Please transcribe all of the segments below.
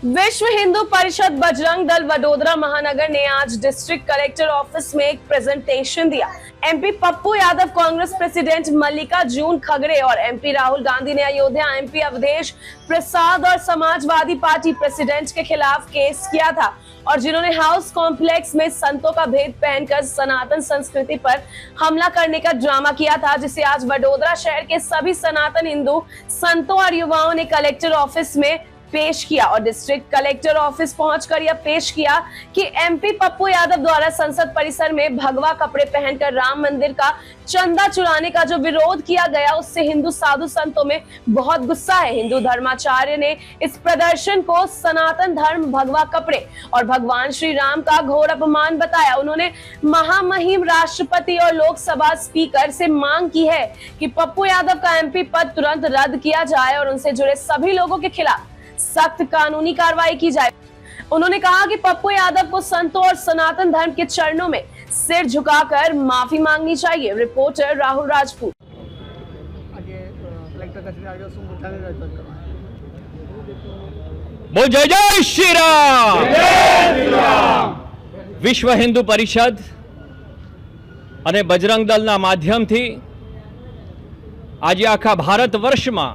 विश्व हिंदू परिषद बजरंग दल वडोदरा महानगर ने आज डिस्ट्रिक्ट कलेक्टर ऑफिस में एक प्रेजेंटेशन दिया। एमपी पप्पू यादव, कांग्रेस प्रेसिडेंट मल्लिकार्जुन खड़गे और एमपी राहुल गांधी ने अयोध्या एमपी अवधेश प्रसाद और समाजवादी पार्टी प्रेसिडेंट के खिलाफ केस किया था और जिन्होंने हाउस कॉम्प्लेक्स में संतों का भेद पहनकर सनातन संस्कृति पर हमला करने का ड्रामा किया था, जिसे आज वडोदरा शहर के सभी सनातन हिंदू संतों और युवाओं ने कलेक्टर ऑफिस में पेश किया और डिस्ट्रिक्ट कलेक्टर ऑफिस पहुंचकर यह पेश किया कि एमपी पप्पू यादव द्वारा संसद परिसर में भगवा कपड़े पहनकर राम मंदिर का चंदा चुराने का जो विरोध किया गया, उससे हिंदू साधु संतों में बहुत गुस्सा है। हिंदू धर्माचार्य ने इस प्रदर्शन को सनातन धर्म, भगवा कपड़े और भगवान श्री राम का घोर अपमान बताया। उन्होंने महामहिम राष्ट्रपति और लोकसभा स्पीकर से मांग की है कि पप्पू यादव का एमपी पद तुरंत रद्द किया जाए और उनसे जुड़े सभी लोगों के खिलाफ सख्त कानूनी कार्रवाई की जाए। उन्होंने कहा कि पप्पू यादव को संतों और सनातन धर्म के चरणों में सिर झुकाकर माफी मांगनी चाहिए। रिपोर्टर राहुल राजपूत। बोल जय जय श्री राम। विश्व हिंदू परिषद અને બજરંગ દળના માધ્યમથી આજે આખા ભારત વર્ષમાં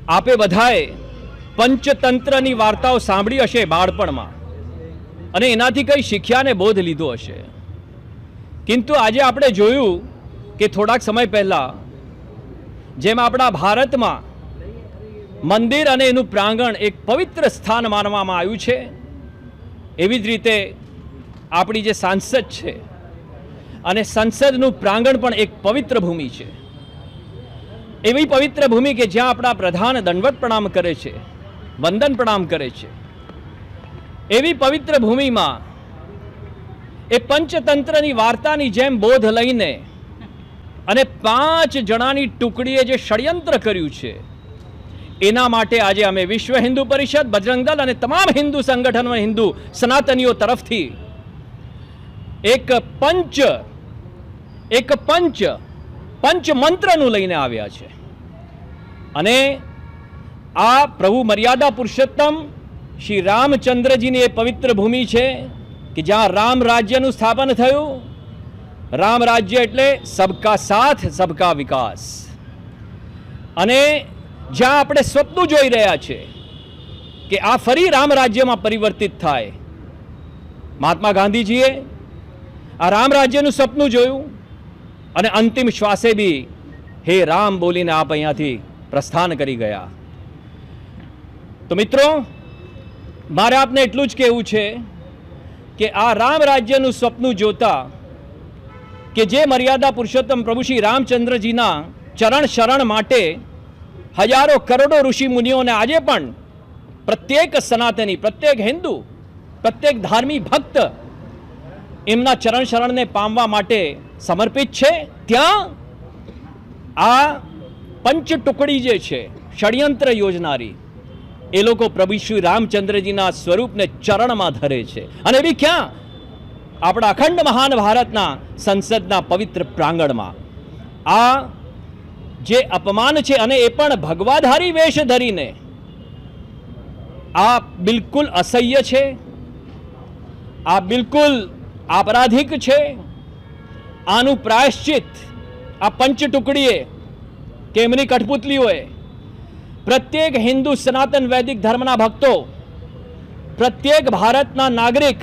આપે બધાએ પંચતંત્રની વાર્તાઓ સાંભળી હશે બાળપણમાં અને એનાથી કંઈ શીખ્યા ને બોધ લીધો હશે, કિંતુ આજે આપણે જોયું કે થોડાક સમય પહેલાં જેમ આપણા ભારતમાં મંદિર અને એનું પ્રાંગણ એક પવિત્ર સ્થાન માનવામાં આવ્યું છે, એવી જ રીતે આપણી જે સાંસદ છે અને સંસદનું પ્રાંગણ પણ એક પવિત્ર ભૂમિ છે। એવી પવિત્ર ભૂમિ કે જ્યાં આપણા પ્રધાન દંડવત પ્રણામ કરે છે, વંદન પ્રણામ કરે છે। એવી પવિત્ર ભૂમિમાં એ પંચતંત્રની વાર્તાની જેમ બોધ લઈને અને 5 જણાની ટુકડીએ જે ષડયંત્ર કર્યું છે, એના માટે આજે અમે વિશ્વ હિન્દુ પરિષદ, બજરંગ દળ અને તમામ હિન્દુ સંગઠનો, હિન્દુ સનાતનીઓ તરફથી એક પંચ મંત્રનું લઈને આવ્યા છે અને આ પ્રભુ મર્યાદા પુરુષોત્તમ શ્રી રામચંદ્રજીની એ પવિત્ર ભૂમિ છે કે જ્યાં રામ રાજ્યનું સ્થાપન થયું। રામ રાજ્ય એટલે સબકા સાથ, સબકા વિકાસ, અને જ્યાં આપણે સ્વપ્ન જોઈ રહ્યા છે કે આ ફરી રામ રાજ્યમાં પરિવર્તિત થાય। મહાત્મા ગાંધીજીએ આ રામ રાજ્યનું સપનું જોયું અને અંતિમ શ્વાસે બી હે રામ બોલીને આપ અહીંયાથી પ્રસ્થાન કરી ગયા। તો મિત્રો, મારે આપને એટલું જ કહેવું છે કે આ રામ રાજ્યનું સપનું જોતા કે જે મર્યાદા પુરુષોત્તમ પ્રભુ શ્રી રામચંદ્રજીના ચરણ શરણ માટે હજારો કરોડો ઋષિ મુનિઓને આજે પણ પ્રત્યેક સનાતની, પ્રત્યેક હિન્દુ, પ્રત્યેક ધાર્મિક ભક્ત એમના ચરણ શરણને પામવા માટે સમર્પિત છે, ત્યાં આ પંચ ટુકડી જે છે ષડયંત્ર યોજનારી, એ લોકો પ્રભુ શ્રી રામચંદ્રજીના સ્વરૂપને ચરણમાં ધરે છે અને બી ક્યાં? આપણા અખંડ મહાન ભારતના સંસદના પવિત્ર પ્રાંગણમાં। આ જે અપમાન છે અને એ પણ ભગવાધારી વેશ ધરીને, આ બિલકુલ અસહ્ય છે, આ બિલકુલ આપરાધિક છે। આનું પ્રાયશ્ચિત આ પંચ ટુકડીએ કે એમની કઠપુતલીઓએ પ્રત્યેક હિન્દુ સનાતન વૈદિક ધર્મના ભક્તો, પ્રત્યેક ભારતના નાગરિક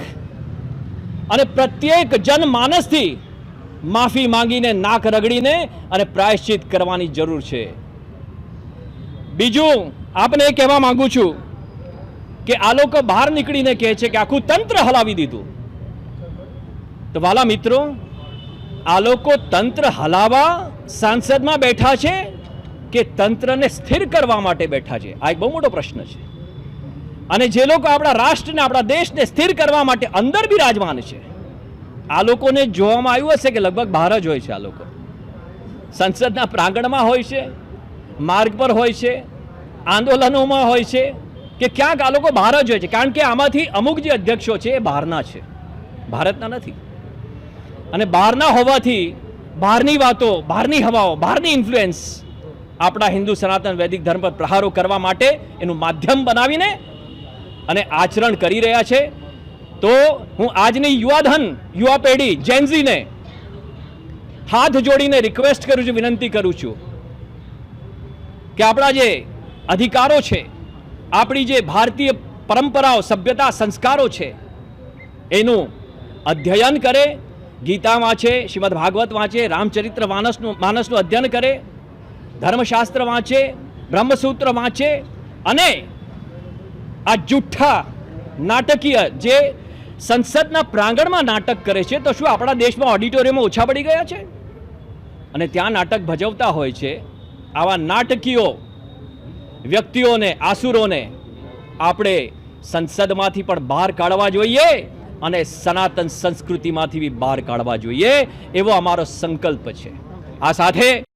અને પ્રત્યેક જનમાનસથી માફી માંગીને, નાક રગડીને અને પ્રાયશ્ચિત કરવાની જરૂર છે। બીજું આપને એ કહેવા માંગુ છું કે આ લોકો બહાર નીકળીને કહે છે કે આખું તંત્ર હલાવી દીધું। તો વાલા મિત્રો, આ લોકો તંત્ર હલાવવા સાંસદમાં બેઠા છે કે તંત્રને સ્થિર કરવા માટે બેઠા છે? આ એક બહુ મોટો પ્રશ્ન છે અને જે લોકો આપણા રાષ્ટ્રને, આપણા દેશને સ્થિર કરવા માટે અંદર બિરાજમાન છે, આ લોકોને જોવામાં આવ્યું હશે કે લગભગ બહાર જ હોય છે। આ લોકો સંસદના પ્રાંગણમાં હોય છે, માર્ગ પર હોય છે, આંદોલનોમાં હોય છે કે ક્યાંક આ લોકો બહાર જ હોય છે, કારણ કે આમાંથી અમુક જે અધ્યક્ષો છે એ બહારના છે, ભારતના નથી। અને બહારના હોવાથી બહારની વાતો, બહારની હવાઓ, બહારની ઇન્ફ્લુએન્સ આપણા હિન્દુ સનાતન વૈદિક ધર્મ પર પ્રહારો કરવા માટે એનું માધ્યમ બનાવીને અને આચરણ કરી રહ્યા છે. તો હું આજની યુવા પેઢી જેનઝીને હાથ જોડીને રિક્વેસ્ટ કરું છું, વિનંતી કરું છું કે આપણા જે અધિકારો છે, આપણી જે ભારતીય પરંપરાઓ, સભ્યતા, સંસ્કારો છે એનું અધ્યયન કરે, ગીતા વાંચે, શ્રીમદ ભાગવત વાંચે, રામચરિત્ર માનસનું અધ્યયન કરે, ધર્મશાસ્ત્ર વાંચે, બ્રહ્મસૂત્ર વાંચે અને આ જુઠ્ઠા નાટકીય જે સંસદના પ્રાંગણમાં નાટક કરે છે, તો શું આપણા દેશમાં ઓડિટોરિયમમાં ઓછા પડી ગયા છે? અને ત્યાં નાટક ભજવતા હોય છે આવા નાટકીયો વ્યક્તિઓને, આસુરોને આપણે સંસદમાંથી પણ બહાર કાઢવા જોઈએ અને સનાતન સંસ્કૃતિમાંથી બી બહાર કાઢવા જોઈએ, એવો અમારો સંકલ્પ છે. આ સાથે